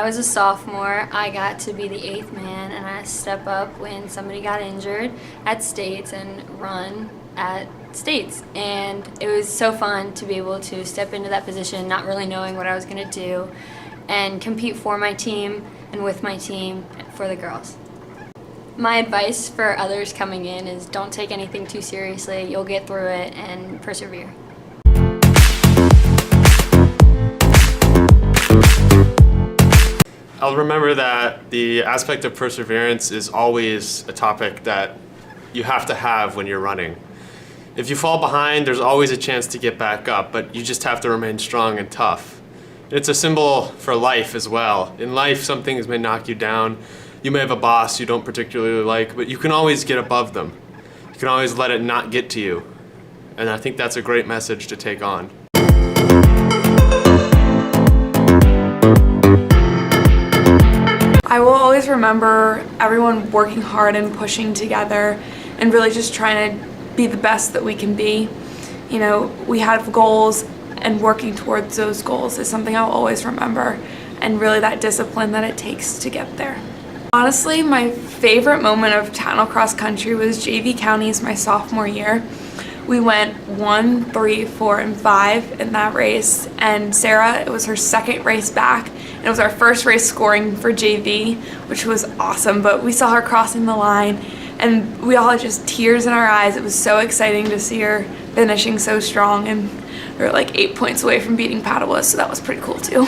was a sophomore, I got to be the 8th man, and I step up when somebody got injured at states and run at states. And it was so fun to be able to step into that position, not really knowing what I was going to do, and compete for my team and with my team for the girls. My advice for others coming in is don't take anything too seriously. You'll get through it and persevere. I'll remember that the aspect of perseverance is always a topic that you have to have when you're running. If you fall behind, there's always a chance to get back up, but you just have to remain strong and tough. It's a symbol for life as well. In life, some things may knock you down. You may have a boss you don't particularly like, but you can always get above them. You can always let it not get to you. And I think that's a great message to take on. I will always remember everyone working hard and pushing together and really just trying to be the best that we can be. You know, we have goals, and working towards those goals is something I'll always remember, and really that discipline that it takes to get there. Honestly, my favorite moment of Tatnall cross country was JV Counties my sophomore year. We went 1, 3, 4, and 5 in that race, and Sarah, it was her second race back, and it was our first race scoring for JV, which was awesome, but we saw her crossing the line, and we all had just tears in our eyes. It was so exciting to see her finishing so strong, and we were like 8 points away from beating Padua, so that was pretty cool too.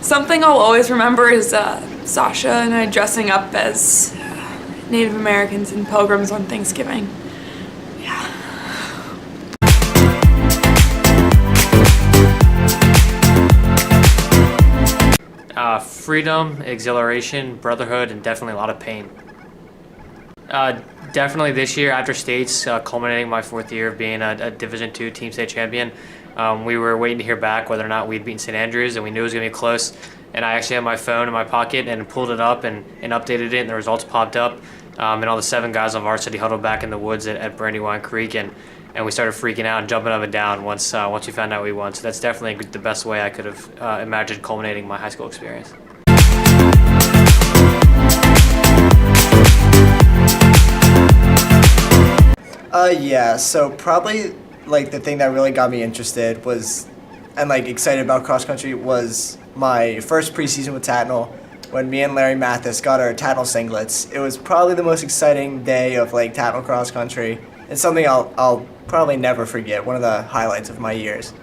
Something I'll always remember is Sasha and I dressing up as Native Americans and pilgrims on Thanksgiving. Freedom, exhilaration, brotherhood, and definitely a lot of pain. Definitely this year after states, culminating my 4th year of being a Division II team state champion, we were waiting to hear back whether or not we'd beaten St. Andrews, and we knew it was going to be close. And I actually had my phone in my pocket and pulled it up and updated it, and the results popped up. And all the 7 guys on varsity huddled back in the woods at Brandywine Creek, and we started freaking out and jumping up and down once we found out we won. So that's definitely the best way I could have imagined culminating my high school experience. Yeah, so probably like the thing that really got me interested was, and like excited about cross country, was my first preseason with Tatnall when me and Larry Mathis got our Tatnall singlets. It was probably the most exciting day of like Tatnall cross country. It's something I'll probably never forget, one of the highlights of my years.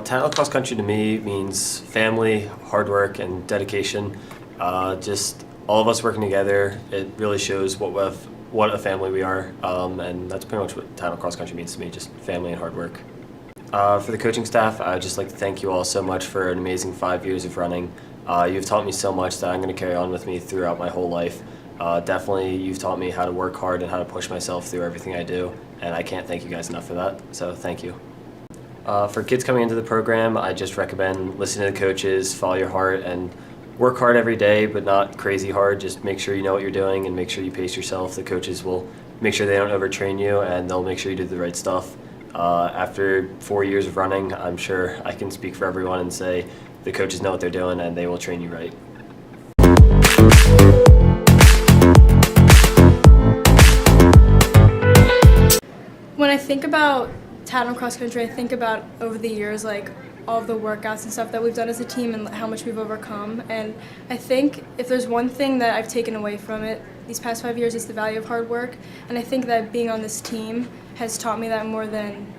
Tatnall cross country to me means family, hard work, and dedication. Just all of us working together. It really shows what a family we are, and that's pretty much what Tatnall cross country means to me, just family and hard work. For the coaching staff, I'd just like to thank you all so much for an amazing 5 years of running. You've taught me so much that I'm going to carry on with me throughout my whole life. Definitely, you've taught me how to work hard and how to push myself through everything I do, and I can't thank you guys enough for that, so thank you. For kids coming into the program, I just recommend listening to the coaches, follow your heart, and work hard every day, but not crazy hard. Just make sure you know what you're doing and make sure you pace yourself. The coaches will make sure they don't overtrain you, and they'll make sure you do the right stuff. After 4 years of running, I'm sure I can speak for everyone and say the coaches know what they're doing and they will train you right. When I think about Tatnall cross country, I think about over the years, like all of the workouts and stuff that we've done as a team and how much we've overcome. And I think if there's one thing that I've taken away from it these past 5 years, it's the value of hard work. And I think that being on this team has taught me that more than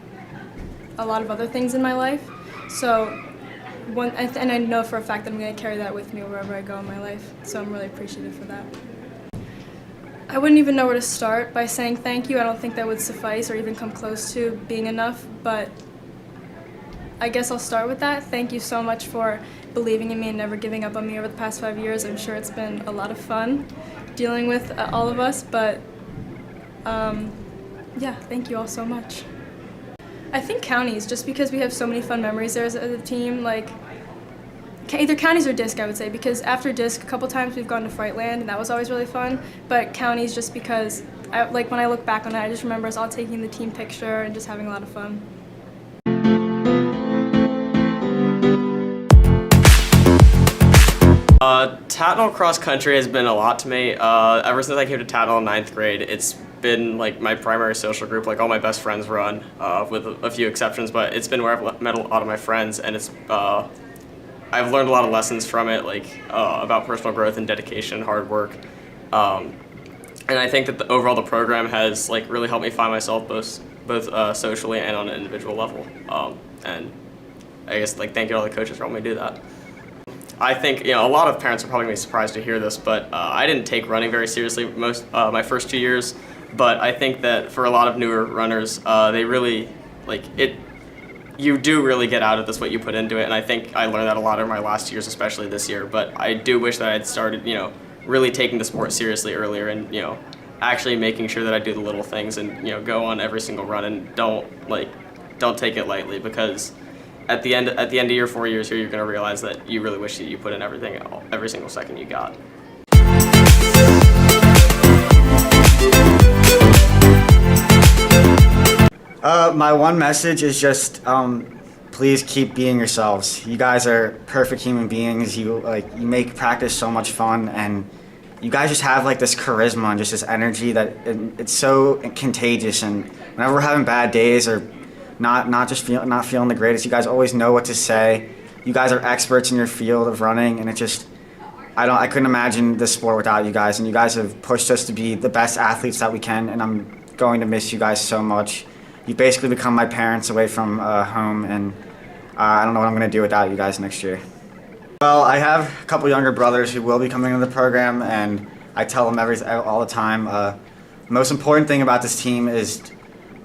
a lot of other things in my life. So, and I know for a fact that I'm going to carry that with me wherever I go in my life. So I'm really appreciative for that. I wouldn't even know where to start by saying thank you. I don't think that would suffice or even come close to being enough, but I guess I'll start with that. Thank you so much for believing in me and never giving up on me over the past 5 years. I'm sure it's been a lot of fun. dealing with, all of us, but yeah, thank you all so much. I think counties, just because we have so many fun memories there as a team, like either counties or disc, I would say, because after disc, a couple times we've gone to Frightland, and that was always really fun, but counties just because, like when I look back on it, I just remember us all taking the team picture and just having a lot of fun. Tatnall cross country has been a lot to me. Ever since I came to Tatnall in 9th grade, it's been like my primary social group. Like all my best friends run, with a few exceptions, but it's been where I've met a lot of my friends, and it's I've learned a lot of lessons from it, like about personal growth and dedication, hard work, and I think that overall the program has like really helped me find myself both socially and on an individual level. And I guess like thank you to all the coaches for helping me do that. I think a lot of parents are probably gonna be surprised to hear this, but I didn't take running very seriously my first 2 years. But I think that for a lot of newer runners, they really like it. You do really get out of this what you put into it, and I think I learned that a lot in my last years, especially this year. But I do wish that I had started, really taking the sport seriously earlier, and actually making sure that I do the little things and go on every single run and don't take it lightly, because at the end of your 4 years here, you're going to realize that you really wish that you put in everything, every single second you got. My one message is just please keep being yourselves. You guys are perfect human beings. You make practice so much fun, and you guys just have like this charisma and just this energy that it's so contagious. And whenever we're having bad days or not feeling the greatest, you guys always know what to say. You guys are experts in your field of running, and I couldn't imagine this sport without you guys. And you guys have pushed us to be the best athletes that we can, and I'm going to miss you guys so much. You basically become my parents away from home, and I don't know what I'm going to do without you guys next year. Well, I have a couple younger brothers who will be coming into the program, and I tell them all the time, the most important thing about this team is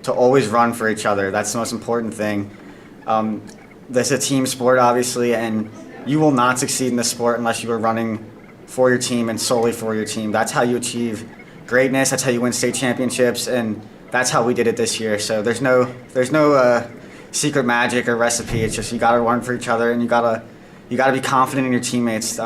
to always run for each other. That's the most important thing. This is a team sport, obviously, and you will not succeed in this sport unless you are running for your team and solely for your team. That's how you achieve greatness. That's how you win state championships, and that's how we did it this year. So there's no secret magic or recipe. It's just you gotta run for each other, and you gotta be confident in your teammates.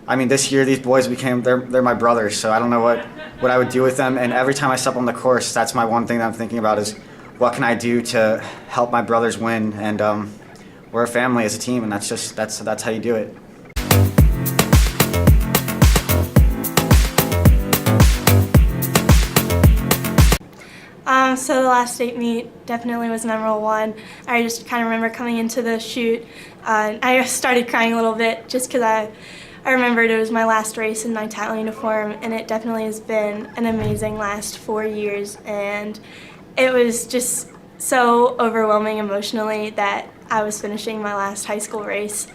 This year these boys they're my brothers. So I don't know what I would do with them. And every time I step on the course, that's my one thing that I'm thinking about is what can I do to help my brothers win. And we're a family as a team, and that's how you do it. So the last state meet definitely was number one. I just kind of remember coming into the chute, and I started crying a little bit just because I remembered it was my last race in my Tatnall uniform, and it definitely has been an amazing last 4 years, and it was just so overwhelming emotionally that I was finishing my last high school race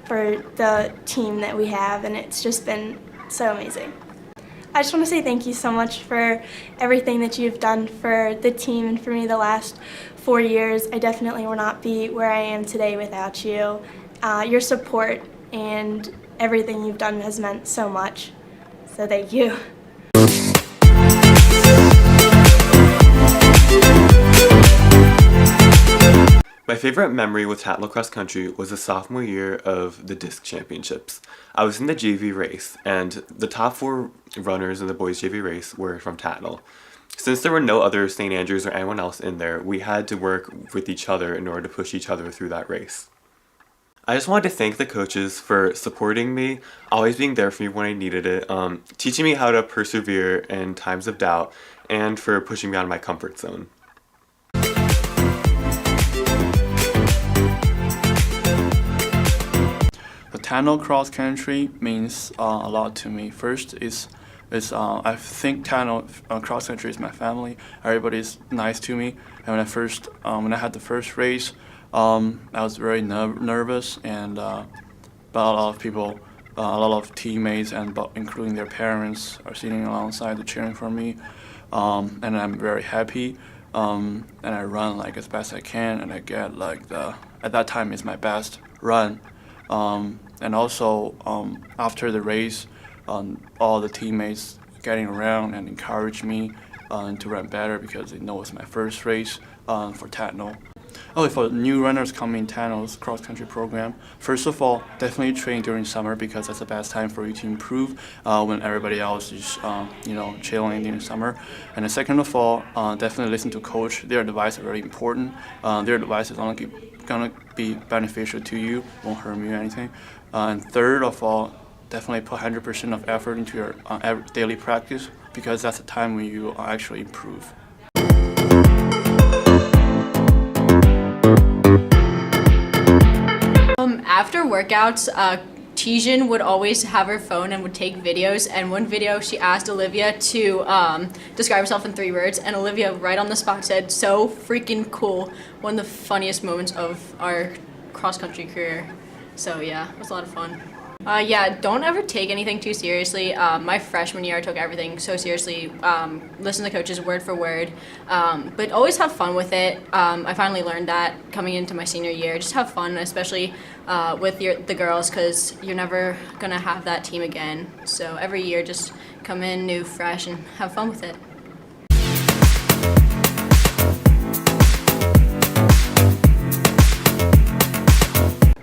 for the team that we have, and it's just been so amazing. I just want to say thank you so much for everything that you've done for the team and for me the last 4 years. I definitely will not be where I am today without you. Your support and everything you've done has meant so much. So thank you. My favorite memory with Tatnall Cross Country was the sophomore year of the disc championships. I was in the JV race, and the top 4 runners in the boys JV race were from Tatnall. Since there were no other St. Andrews or anyone else in there, we had to work with each other in order to push each other through that race. I just wanted to thank the coaches for supporting me, always being there for me when I needed it, teaching me how to persevere in times of doubt, and for pushing me out of my comfort zone. Tatnall cross country means a lot to me. First is I think Tatnall cross country is my family. Everybody's nice to me. And when I had the first race, I was very nervous, and but a lot of people, a lot of teammates, and including their parents, are sitting alongside cheering for me, and I'm very happy. And I run as best I can, and I get at that time it's my best run. And also after the race, all the teammates getting around and encourage me to run better because they know it's my first race for Tatnall. Oh, for new runners coming in Tatnall's cross-country program, first of all, definitely train during summer because that's the best time for you to improve when everybody else is, chilling during summer. And the second of all, definitely listen to coach. Their advice is very important. Their advice is only gonna be beneficial to you, won't harm you or anything. And third of all, definitely put 100% of effort into your daily practice because that's the time when you actually improve. After workouts, Tijin would always have her phone and would take videos, and one video she asked Olivia to describe herself in 3 words, and Olivia right on the spot said, "So freaking cool." One of the funniest moments of our cross-country career. So yeah, it was a lot of fun. Don't ever take anything too seriously. My freshman year I took everything so seriously, listen to coaches word for word, but always have fun with it. I finally learned that coming into my senior year, just have fun, especially with the girls, because you're never gonna have that team again. So every year just come in new, fresh, and have fun with it.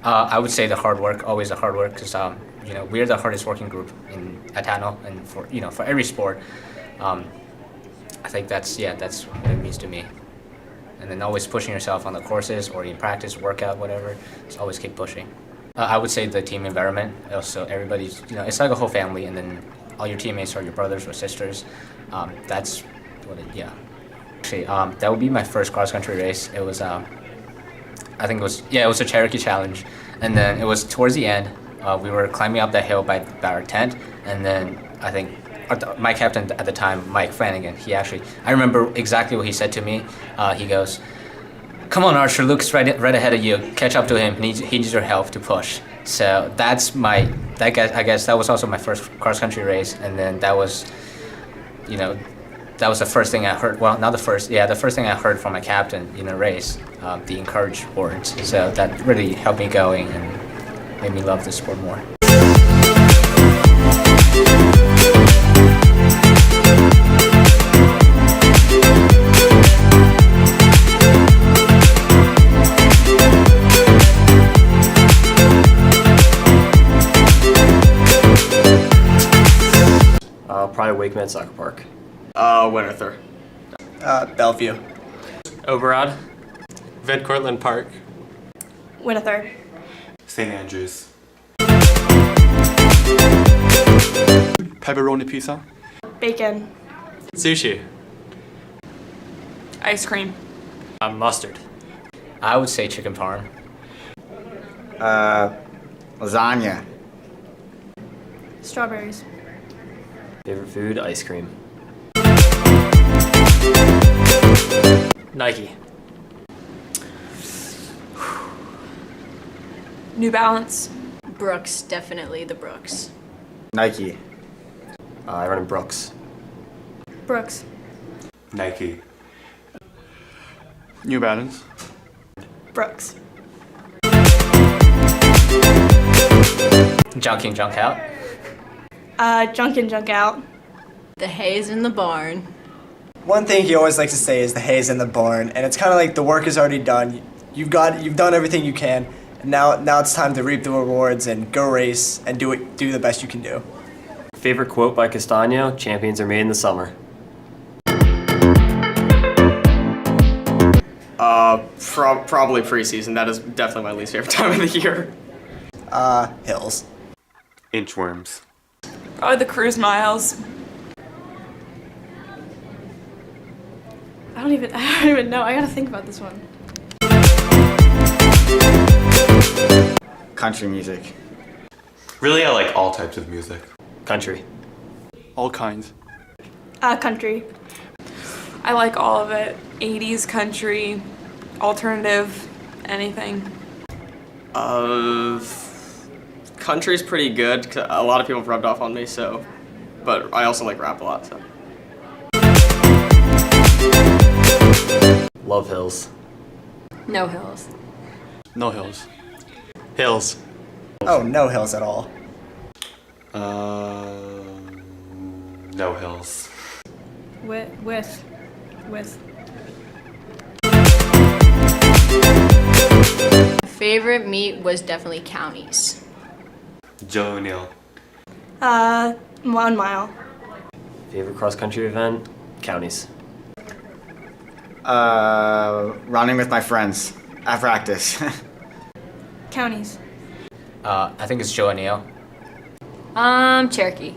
I would say the hard work, always the hard work, because we're the hardest working group at Tatnall, and for every sport. I think that's what it means to me. And then always pushing yourself on the courses or in practice, workout, whatever. Just always keep pushing. I would say the team environment. Also, everybody's it's like a whole family, and then all your teammates are your brothers or sisters. That's what Actually, that would be my first cross country race. It was. I think it was a Cherokee Challenge, and then it was towards the end. We were climbing up that hill by our tent, and then I think my captain at the time, Mike Flanagan, I remember exactly what he said to me. He goes, "Come on, Archer, Luke's right ahead of you. Catch up to him. He needs your help to push." So I guess that was also my first cross country race, and then that was the first thing I heard. Well, not the first. Yeah, the first thing I heard from my captain in a race, the encouraged words. So that really helped me going and made me love the sport more. Probably Wakeman Soccer Park. Winterthur. Bellevue. Oberod. Van Cortlandt Park. Winterthur. St. Andrews. Pepperoni pizza. Bacon. Sushi. Ice cream. Mustard. I would say chicken parm. Lasagna. Strawberries. Favorite food, ice cream. Nike. New Balance. Brooks, definitely the Brooks. Nike. I run in Brooks. Brooks. Nike. New Balance. Brooks. Junk in, junk out. Junk in, junk out. The hay's in the barn. One thing he always likes to say is the hay's in the barn, and it's kind of like the work is already done. You've done everything you can, and now it's time to reap the rewards and go race and do the best you can do. Favorite quote by Castano, champions are made in the summer. Probably preseason. That is definitely my least favorite time of the year. Hills. Inchworms. Probably the cruise miles. I don't even know. I gotta think about this one. Country music. Really, I like all types of music. Country. All kinds. Country. I like all of it. 80s, country, alternative, anything. Country's pretty good. 'Cause a lot of people have rubbed off on me, but I also like rap a lot. So. Love Hills. No hills. No hills. Hills. Oh, no hills at all. No hills. With. Favorite meet was definitely counties. Joe O'Neill. 1 mile. Favorite cross country event? Counties. Running with my friends at practice. Counties. I think it's Joe O'Neill. Cherokee.